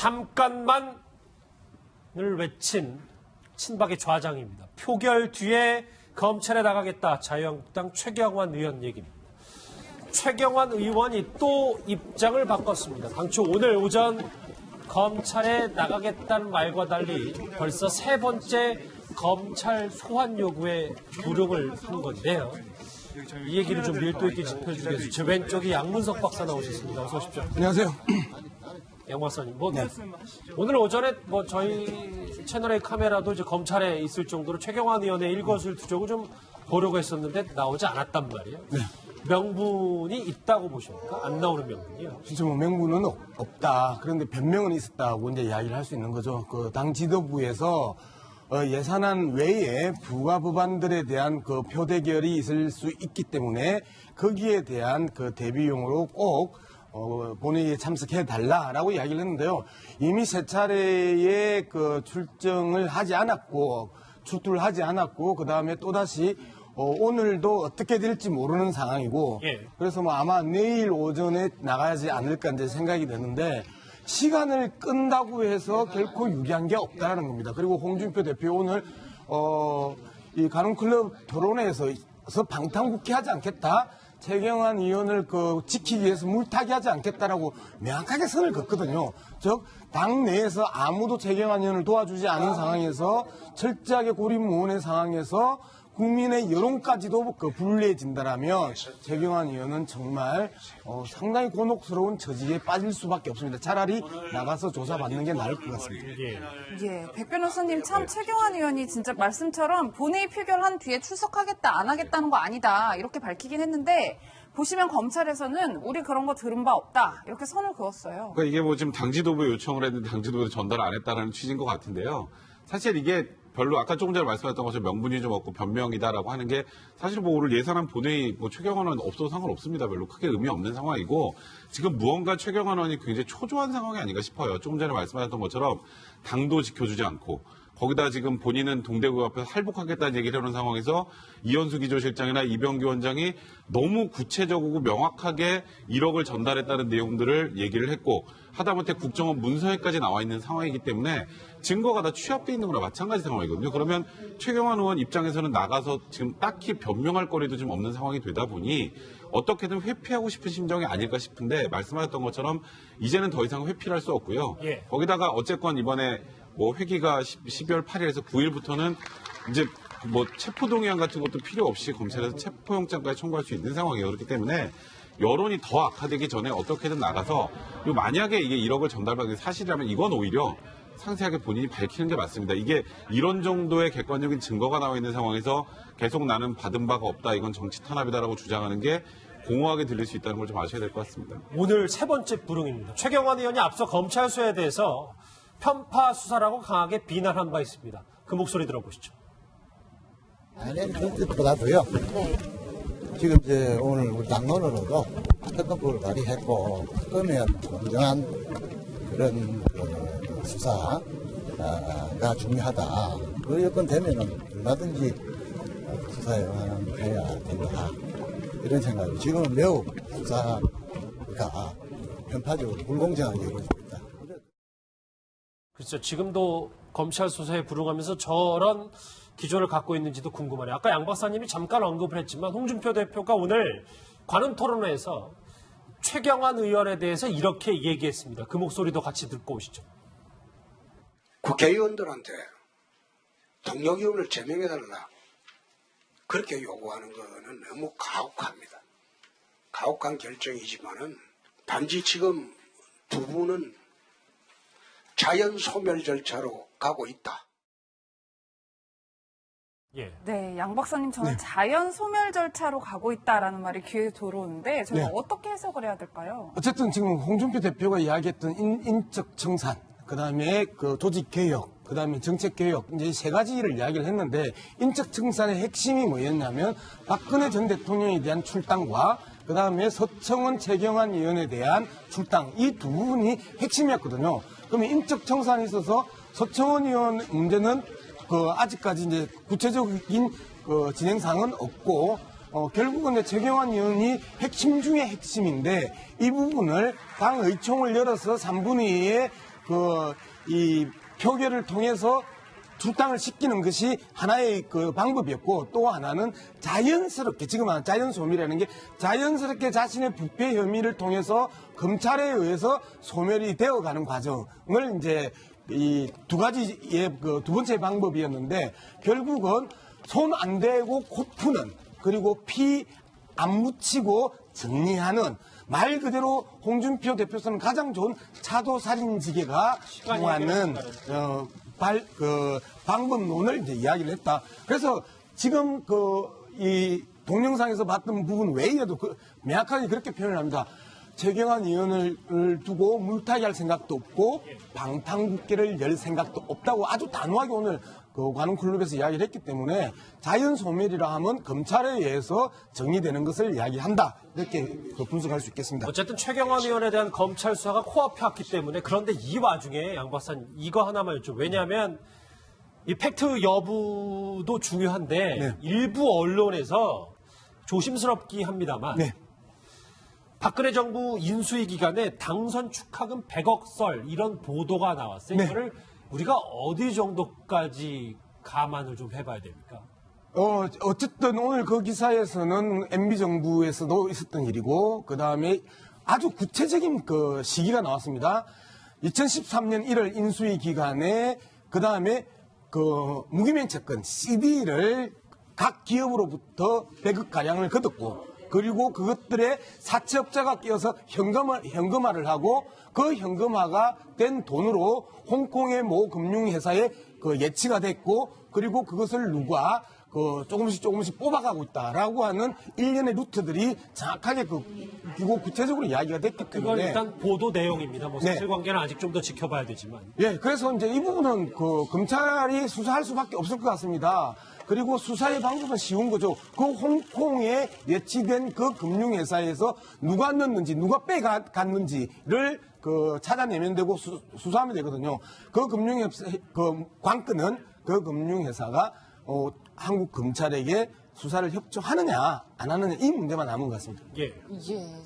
잠깐만을 외친 친박의 좌장입니다. 표결 뒤에 검찰에 나가겠다. 자유한국당 최경환 의원 얘기입니다. 최경환 의원이 또 입장을 바꿨습니다. 당초 오늘 오전 검찰에 나가겠다는 말과 달리 벌써 세 번째 검찰 소환 요구에 불응을 한 건데요. 이 얘기를 좀 밀도 있게 짚어주기 위해서 제 왼쪽에 양문석 박사 나오셨습니다. 어서 오십시오. 안녕하세요. 양 박사님, 오늘 오전에 저희 채널의 카메라도 이제 검찰에 있을 정도로 최경환 의원의 일거수일투족을 좀 보려고 했었는데 나오지 않았단 말이에요. 네. 명분이 있다고 보십니까? 안 나오는 명분이요? 진짜 명분은 없다. 그런데 변명은 있었다고 이제 이야기를 할 수 있는 거죠. 그 당 지도부에서 예산안 외에 부가 법안들에 대한 그 표대결이 있을 수 있기 때문에 거기에 대한 그 대비용으로 꼭 본회의에 참석해 달라라고 이야기를 했는데요. 이미 세 차례의 그 출정을 하지 않았고 출두를 하지 않았고 그 다음에 또 다시 오늘도 어떻게 될지 모르는 상황이고 그래서 아마 내일 오전에 나가지 않을까 이제 생각이 드는데 시간을 끈다고 해서 결코 유리한 게 없다라는 겁니다. 그리고 홍준표 대표 오늘 이 가능클럽 토론회에서 방탄국회하지 않겠다. 최경환 의원을 지키기 위해서 물타기 하지 않겠다라고 명확하게 선을 긋거든요. 즉, 당 내에서 아무도 최경환 의원을 도와주지 않은 상황에서 철저하게 고립무원의 상황에서 국민의 여론까지도 불리해진다라면 최경환 의원은 정말 상당히 곤혹스러운 처지에 빠질 수밖에 없습니다. 차라리 나가서 조사받는 게 나을 것 같습니다. 예, 백 변호사님 참 최경환 의원이 진짜 말씀처럼 본회의 표결한 뒤에 출석하겠다 안 하겠다는 거 아니다 이렇게 밝히긴 했는데 보시면 검찰에서는 우리 그런 거 들은 바 없다 이렇게 선을 그었어요. 그러니까 이게 지금 당 지도부에 요청을 했는데 당 지도부에 전달 안 했다는 취지인 것 같은데요. 사실 이게 별로 아까 조금 전에 말씀하셨던 것처럼 명분이 좀 없고 변명이다라고 하는 게 사실 오늘 예산안 본회의 최경환 의원 없어도 상관없습니다. 별로 크게 의미 없는 상황이고 지금 무언가 최경환 의원이 굉장히 초조한 상황이 아닌가 싶어요. 조금 전에 말씀하셨던 것처럼 당도 지켜주지 않고 거기다 지금 본인은 동대구 앞에서 할복하겠다는 얘기를 해놓은 상황에서 이현수 기조실장이나 이병규 원장이 너무 구체적이고 명확하게 1억을 전달했다는 내용들을 얘기를 했고 하다못해 국정원 문서에까지 나와 있는 상황이기 때문에 증거가 다 취합되어 있는 거나 마찬가지 상황이거든요. 그러면 최경환 의원 입장에서는 나가서 지금 딱히 변명할 거리도 좀 없는 상황이 되다 보니 어떻게든 회피하고 싶은 심정이 아닐까 싶은데 말씀하셨던 것처럼 이제는 더 이상 회피를 할 수 없고요. 거기다가 어쨌건 이번에 회기가 12월 8일에서 9일부터는 이제 체포동의안 같은 것도 필요 없이 검찰에서 체포영장까지 청구할 수 있는 상황이에요. 그렇기 때문에 여론이 더 악화되기 전에 어떻게든 나가서 그리고 만약에 이게 1억을 전달받은 게 사실이라면 이건 오히려 상세하게 본인이 밝히는 게 맞습니다. 이게 이런 정도의 객관적인 증거가 나와 있는 상황에서 계속 나는 받은 바가 없다. 이건 정치 탄압이다라고 주장하는 게 공허하게 들릴 수 있다는 걸 좀 아셔야 될 것 같습니다. 오늘 세 번째 불응입니다. 최경환 의원이 앞서 검찰 수사에 대해서 편파 수사라고 강하게 비난한 바 있습니다. 그 목소리 들어보시죠. 아니, 그 뜻보다도요. 지금 이제 오늘 우리 당론으로도 특검법을 발의했고 특검의 공정한 그런 수사가 중요하다. 그 여건 되면은 얼마든지 수사에 해야 된다. 이런 생각이 지금은 매우 수사가 편파적으로 불공정하게 이루어지고 있다. 그렇죠. 지금도 검찰 수사에 불응하면서 저런 기조를 갖고 있는지도 궁금하네요. 아까 양 박사님이 잠깐 언급을 했지만 홍준표 대표가 오늘 관훈 토론회에서 최경환 의원에 대해서 이렇게 얘기했습니다. 그 목소리도 같이 듣고 오시죠. 국회의원들한테 동력위원을 제명해달라. 그렇게 요구하는 거는 너무 가혹합니다. 가혹한 결정이지만은 단지 지금 두 분은 자연 소멸 절차로 가고 있다. 네, 양 박사님 저는 자연 소멸 절차로 가고 있다라는 말이 귀에 들어오는데 저는 어떻게 해석을 해야 될까요? 어쨌든 지금 홍준표 대표가 이야기했던 인적 청산, 그다음에 조직 개혁, 그다음에 정책 개혁 이제 세 가지를 이야기를 했는데 인적 청산의 핵심이 뭐였냐면 박근혜 전 대통령에 대한 출당과 그다음에 서청원 최경환 의원에 대한 출당 이 두 부분이 핵심이었거든요. 그러면 인적 청산에 있어서 서청원 의원 문제는 아직까지 이제 구체적인 진행상은 없고 결국은 최경환 의원이 핵심 중에 핵심인데 이 부분을 당 의총을 열어서 3분의 2의 이 표결을 통해서 출당을 시키는 것이 하나의 그 방법이었고, 또 하나는 자연스럽게, 지금 하는 자연소멸이라는 게 자연스럽게 자신의 부패 혐의를 통해서 검찰에 의해서 소멸이 되어가는 과정을 이제 이 두 가지의 그 두 번째 방법이었는데, 결국은 손 안 대고 코 푸는, 그리고 피 안 묻히고 정리하는, 말 그대로 홍준표 대표는 가장 좋은 차도살인지게가 통하는 방법론을 이제 이야기를 했다. 그래서 지금 이 동영상에서 봤던 부분 외에도 명확하게 그렇게 표현을 합니다. 최경환 의원을 두고 물타기할 생각도 없고 방탄국회를 열 생각도 없다고 아주 단호하게 오늘 그 관훈클럽에서 이야기를 했기 때문에, 자연소멸이라 하면 검찰에 의해서 정리되는 것을 이야기한다, 이렇게 분석할 수 있겠습니다. 어쨌든 최경환 의원에 대한 검찰 수사가 코앞에 왔기 때문에, 그런데 이 와중에 양 박사님 이거 하나만 여쭤. 왜냐하면 이 팩트 여부도 중요한데 네. 일부 언론에서 조심스럽긴 합니다만 네. 박근혜 정부 인수위 기간에 당선 축하금 100억 썰 이런 보도가 나왔어요. 네. 이거를 우리가 어디 정도까지 감안을 좀 해봐야 됩니까? 어쨌든 오늘 그 기사에서는 MB정부에서도 있었던 일이고, 그 다음에 아주 구체적인 그 시기가 나왔습니다. 2013년 1월 인수위 기간에, 그 다음에 그 무기명 채권 CD를 각 기업으로부터 100억가량을 거뒀고, 그리고 그것들의 사채업자가 끼어서 현금화를 하고, 그 현금화가 된 돈으로 홍콩의 모 금융회사에 그 예치가 됐고, 그리고 그것을 누가 조금씩 뽑아가고 있다라고 하는 일련의 루트들이 정확하게 그리고 구체적으로 이야기가 됐기 그건 때문에. 일단 보도 내용입니다. 뭐 네. 사실관계는 아직 좀 더 지켜봐야 되지만. 예, 그래서 이제 이 부분은 검찰이 수사할 수밖에 없을 것 같습니다. 그리고 수사의 방법은 쉬운 거죠. 그 홍콩에 예치된 그 금융회사에서 누가 넣었는지, 누가 빼갔는지를 찾아내면 되고 수사하면 되거든요. 그 금융회사, 관건은 그 금융회사가 한국 검찰에게 수사를 협조하느냐 안 하느냐, 이 문제만 남은 것 같습니다. 예. 예,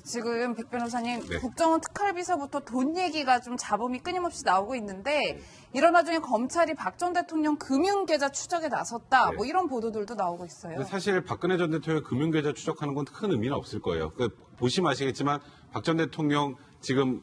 지금 백 변호사님, 네. 국정원 특활비서부터 돈 얘기가 좀 잡음이 끊임없이 나오고 있는데, 이런 와중에 검찰이 박 전 대통령 금융계좌 추적에 나섰다, 네. 뭐 이런 보도들도 나오고 있어요. 근데 사실 박근혜 전 대통령의 금융계좌 추적하는 건 큰 의미는 없을 거예요. 보시면 아시겠지만 박 전 대통령 지금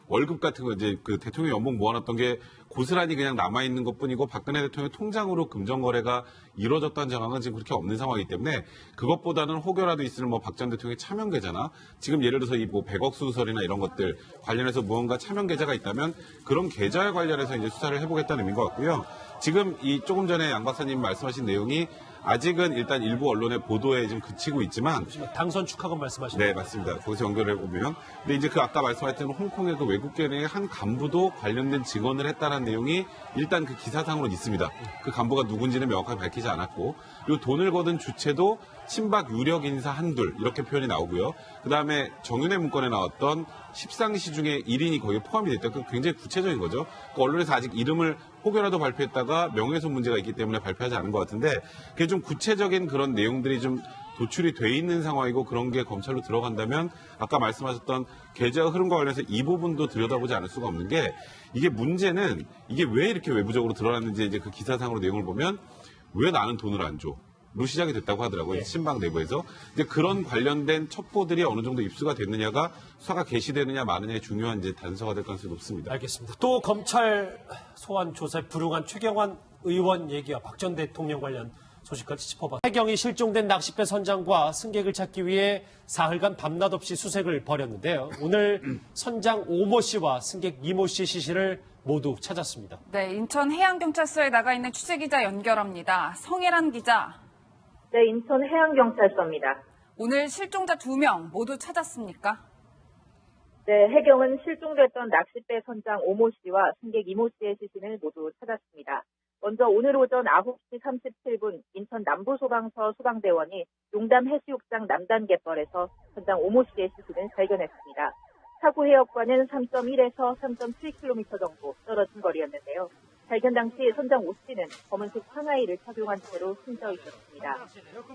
월급 같은 거 이제 대통령 연봉 모아놨던 게 고스란히 그냥 남아있는 것 뿐이고, 박근혜 대통령 통장으로 금전거래가 이루어졌다는 정황은 지금 그렇게 없는 상황이기 때문에, 그것보다는 혹여라도 있을 박 전 대통령의 차명계좌나, 지금 예를 들어서 이 100억 수설이나 이런 것들 관련해서 무언가 차명계좌가 있다면 그런 계좌에 관련해서 이제 수사를 해보겠다는 의미인 것 같고요. 지금 조금 전에 양 박사님 말씀하신 내용이 아직은 일단 일부 언론의 보도에 지금 그치고 있지만, 당선 축하금 말씀하시는 네, 맞습니다. 거기서 연결해 보면, 근데 이제 아까 말씀하셨던 홍콩의 외국계의 한 간부도 관련된 증언을 했다는 내용이 일단 그 기사상으로는 있습니다. 그 간부가 누군지는 명확하게 밝히지 않았고, 그리고 돈을 거둔 주체도 친박 유력 인사 한둘, 이렇게 표현이 나오고요. 그 다음에 정윤회 문건에 나왔던 십상시 중에 1인이 거기에 포함이 됐다. 그 굉장히 구체적인 거죠. 그 언론에서 아직 이름을 혹여라도 발표했다가 명예훼손 문제가 있기 때문에 발표하지 않은 것 같은데, 그게 좀 구체적인 그런 내용들이 좀 도출이 돼 있는 상황이고, 그런 게 검찰로 들어간다면 아까 말씀하셨던 계좌 흐름과 관련해서 이 부분도 들여다보지 않을 수가 없는 게, 이게 문제는 이게 왜 이렇게 외부적으로 드러났는지 이제 그 기사상으로 내용을 보면, 왜 나는 돈을 안 줘? 로 시작이 됐다고 하더라고요. 친박 내부에서. 이제 그런 관련된 첩보들이 어느 정도 입수가 됐느냐가 수사가 개시되느냐 마느냐의 중요한 이제 단서가 될 가능성이 높습니다. 알겠습니다. 또 검찰 소환 조사에 불응한 최경환 의원 얘기와 박 전 대통령 관련 소식까지 짚어봤습니다. 해경이 실종된 낚싯배 선장과 승객을 찾기 위해 사흘간 밤낮 없이 수색을 벌였는데요. 오늘 선장 오모 씨와 승객 이모 씨 시신을 모두 찾았습니다. 네, 인천 해양경찰서에 나가 있는 취재기자 연결합니다. 성혜란 기자. 네, 인천 해양경찰서입니다. 오늘 실종자 2명 모두 찾았습니까? 네, 해경은 실종됐던 낚싯배 선장 오모 씨와 승객 이모 씨의 시신을 모두 찾았습니다. 먼저 오늘 오전 9시 37분 인천 남부소방서 소방대원이 용담 해수욕장 남단 갯벌에서 선장 오모 씨의 시신을 발견했습니다. 사고 해역과는 3.1에서 3.7km 정도 떨어진 거리였는데요. 발견 당시 선장 오 씨는 검은색 상하이를 착용한 채로 숨져 있었습니다.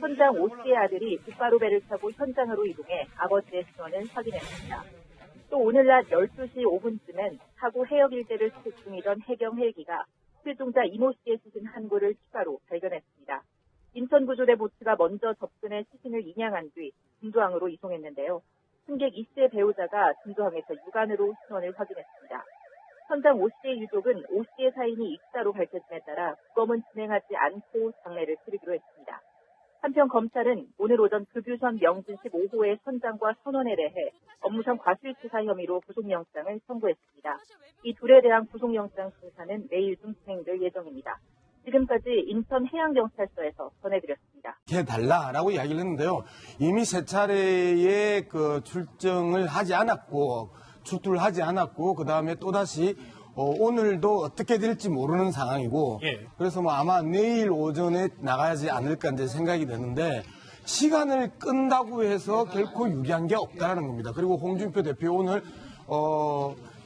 선장 오 씨의 아들이 곧바로 배를 타고 현장으로 이동해 아버지의 신원을 확인했습니다. 또 오늘 낮 12시 5분쯤엔 사고 해역 일대를 수색 중이던 해경 헬기가 실종자 이모 씨의 시신 한 구를 추가로 발견했습니다. 인천구조대 보트가 먼저 접근해 시신을 인양한 뒤 진도항으로 이송했는데요. 승객 이 씨의 배우자가 진도항에서 육안으로 신원을 확인했습니다. 현장 오 씨의 유족은 오 씨의 사인이 익사로 밝혀짐에 따라 부검은 진행하지 않고 장례를 치르기로 했습니다. 한편 검찰은 오늘 오전 급유선 명진 15호의 선장과 선원에 대해 업무상 과실치사 혐의로 구속영장을 청구했습니다. 이 둘에 대한 구속영장 심사는 내일 중 진행될 예정입니다. 지금까지 인천해양경찰서에서 전해드렸습니다. 해달라라고 이야기를 했는데요. 이미 세 차례의 그 출정을 하지 않았고, 출두를 하지 않았고, 그 다음에 또다시 오늘도 어떻게 될지 모르는 상황이고, 예. 그래서 뭐 아마 내일 오전에 나가지 않을까 이제 생각이 되는데, 시간을 끈다고 해서 결코 유리한 게 없다라는 겁니다. 그리고 홍준표 대표 오늘,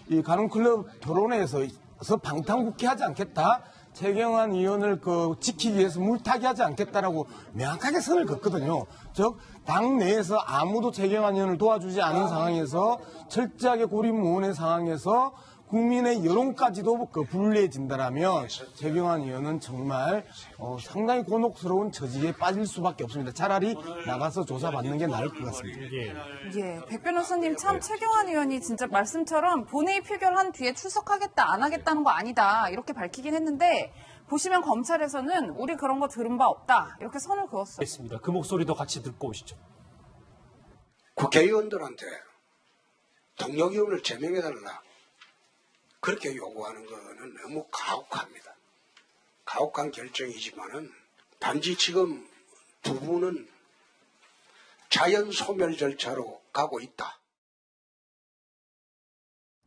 이 가능클럽 토론회에서 방탄국회하지 않겠다. 최경환 의원을 지키기 위해서 물타기 하지 않겠다라고 명확하게 선을 긋거든요. 즉, 당 내에서 아무도 최경환 의원을 도와주지 않은 상황에서 철저하게 고립무원의 상황에서 국민의 여론까지도 불리해진다라면 최경환 의원은 정말 상당히 곤혹스러운 처지에 빠질 수밖에 없습니다. 차라리 나가서 조사받는 게 나을 것 같습니다. 예, 백 변호사님 참 최경환 의원이 진짜 말씀처럼 본회의 표결한 뒤에 출석하겠다 안 하겠다는 거 아니다 이렇게 밝히긴 했는데 보시면 검찰에서는 우리 그런 거 들은 바 없다 이렇게 선을 그었어요. 있습니다. 그 목소리도 같이 듣고 오시죠. 국회의원들한테 동력의원을 제명해달라. 그렇게 요구하는 거는 너무 가혹합니다. 가혹한 결정이지만은 단지 지금 두 분은 자연 소멸 절차로 가고 있다.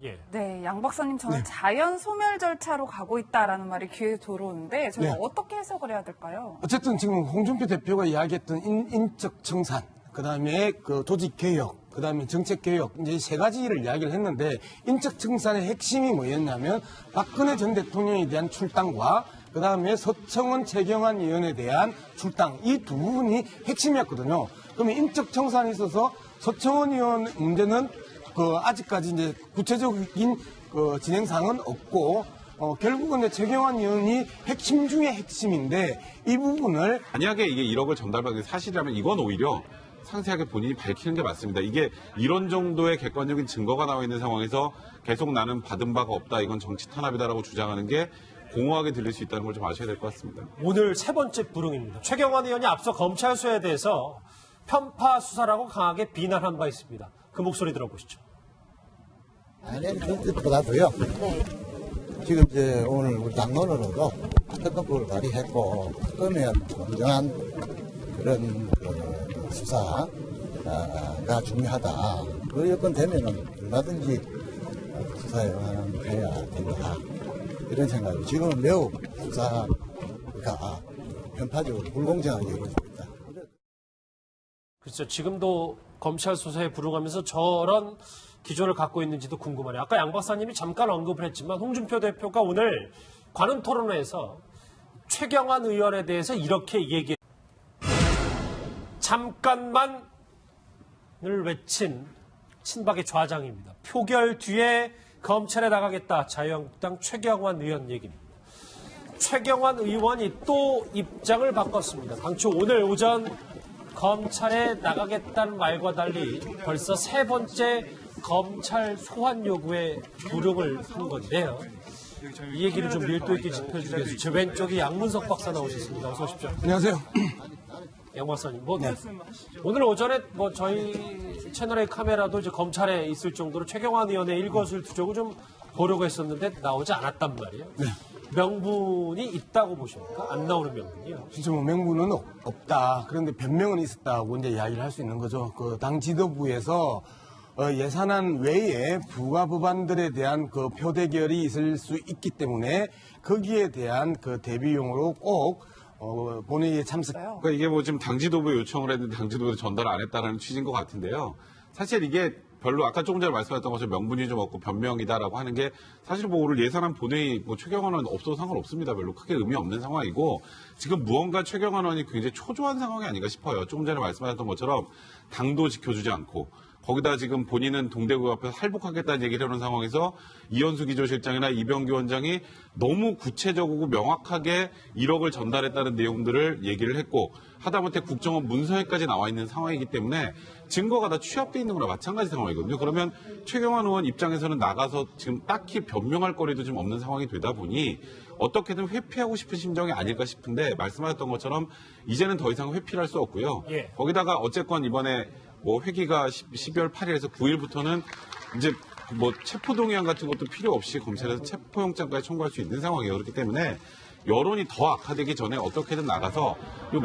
예. 네, 양 박사님 저는 자연 소멸 절차로 가고 있다라는 말이 귀에 들어오는데 저희가 어떻게 해석을 해야 될까요? 어쨌든 지금 홍준표 대표가 이야기했던 인적 청산, 그 다음에 조직 개혁, 그 다음에 정책 개혁, 이제 세 가지를 이야기를 했는데, 인적 청산의 핵심이 뭐였냐면, 박근혜 전 대통령에 대한 출당과, 그 다음에 서청원 최경환 의원에 대한 출당, 이 두 부분이 핵심이었거든요. 그러면 인적 청산에 있어서 서청원 의원 문제는 아직까지 이제 구체적인 진행상은 없고, 결국은 이제 최경환 의원이 핵심 중에 핵심인데, 이 부분을 만약에 이게 1억을 전달받은 게 사실이라면 이건 오히려 상세하게 본인이 밝히는 게 맞습니다. 이게 이런 정도의 객관적인 증거가 나와 있는 상황에서 계속 나는 받은 바가 없다, 이건 정치 탄압이다라고 주장하는 게 공허하게 들릴 수 있다는 걸 좀 아셔야 될 것 같습니다. 오늘 세 번째 불응입니다. 최경환 의원이 앞서 검찰 수사에 대해서 편파 수사라고 강하게 비난한 바 있습니다. 그 목소리 들어보시죠. 아니, 그 뜻보다도요. 지금 이제 오늘 우리 당론으로도 특검법을 발의했고, 특검에 공정한 그런 수사가 중요하다. 그 여건 되면은 얼마든지 수사에 해야 된다. 이런 생각이 지금은 매우 수사가 편파적으로 불공정하게 이루어지고 있다. 그렇죠. 지금도 검찰 수사에 불응하면서 저런 기조를 갖고 있는지도 궁금하네요. 아까 양 박사님이 잠깐 언급을 했지만 홍준표 대표가 오늘 관훈 토론회에서 최경환 의원에 대해서 이렇게 얘기했습니다. 잠깐만을 외친 친박의 좌장입니다. 표결 뒤에 검찰에 나가겠다. 자유한국당 최경환 의원 얘기입니다. 최경환 의원이 또 입장을 바꿨습니다. 당초 오늘 오전 검찰에 나가겠다는 말과 달리 벌써 세 번째 검찰 소환 요구에 불응을 한 건데요. 이 얘기를 좀 밀도 있게 짚어주기 위해서 제 왼쪽에 양문석 박사 나오셨습니다. 어서 오십시오. 안녕하세요. 양 박사님, 오늘 오전에 저희 채널의 카메라도 이제 검찰에 있을 정도로 최경환 의원의 일거수일투족을 좀 보려고 했었는데 나오지 않았단 말이에요. 명분이 있다고 보십니까? 안 나오는 명분이요? 진짜 뭐 명분은 없다. 그런데 변명은 있었다고 이제 이야기를 할 수 있는 거죠. 당 지도부에서 예산안 외에 부가 법안들에 대한 표대결이 있을 수 있기 때문에 거기에 대한 대비용으로 꼭 본회의에 참석. 그러니까 이게 뭐 지금 당지도부에 요청을 했는데 당지도부에 전달을 안 했다는 취지인 것 같은데요. 사실 이게 별로 아까 조금 전에 말씀하셨던 것처럼 명분이 좀 없고 변명이다라고 하는 게 사실 뭐 오늘 예산안 본회의 최경환 의원 없어도 상관없습니다. 별로 크게 의미 없는 상황이고 지금 무언가 최경환 의원이 굉장히 초조한 상황이 아닌가 싶어요. 조금 전에 말씀하셨던 것처럼 당도 지켜주지 않고 거기다 지금 본인은 동대구 앞에서 할복하겠다는 얘기를 해놓은 상황에서 이현수 기조실장이나 이병기 원장이 너무 구체적이고 명확하게 1억을 전달했다는 내용들을 얘기를 했고 하다못해 국정원 문서에까지 나와 있는 상황이기 때문에 증거가 다 취합되어 있는 거나 마찬가지 상황이거든요. 그러면 최경환 의원 입장에서는 나가서 지금 딱히 변명할 거리도 좀 없는 상황이 되다 보니 어떻게든 회피하고 싶은 심정이 아닐까 싶은데 말씀하셨던 것처럼 이제는 더 이상 회피를 할 수 없고요. 예. 거기다가 어쨌건 이번에 뭐 회기가 12월 8일에서 9일부터는 이제 뭐 체포동의안 같은 것도 필요 없이 검찰에서 체포영장까지 청구할 수 있는 상황이에요. 그렇기 때문에 여론이 더 악화되기 전에 어떻게든 나가서 요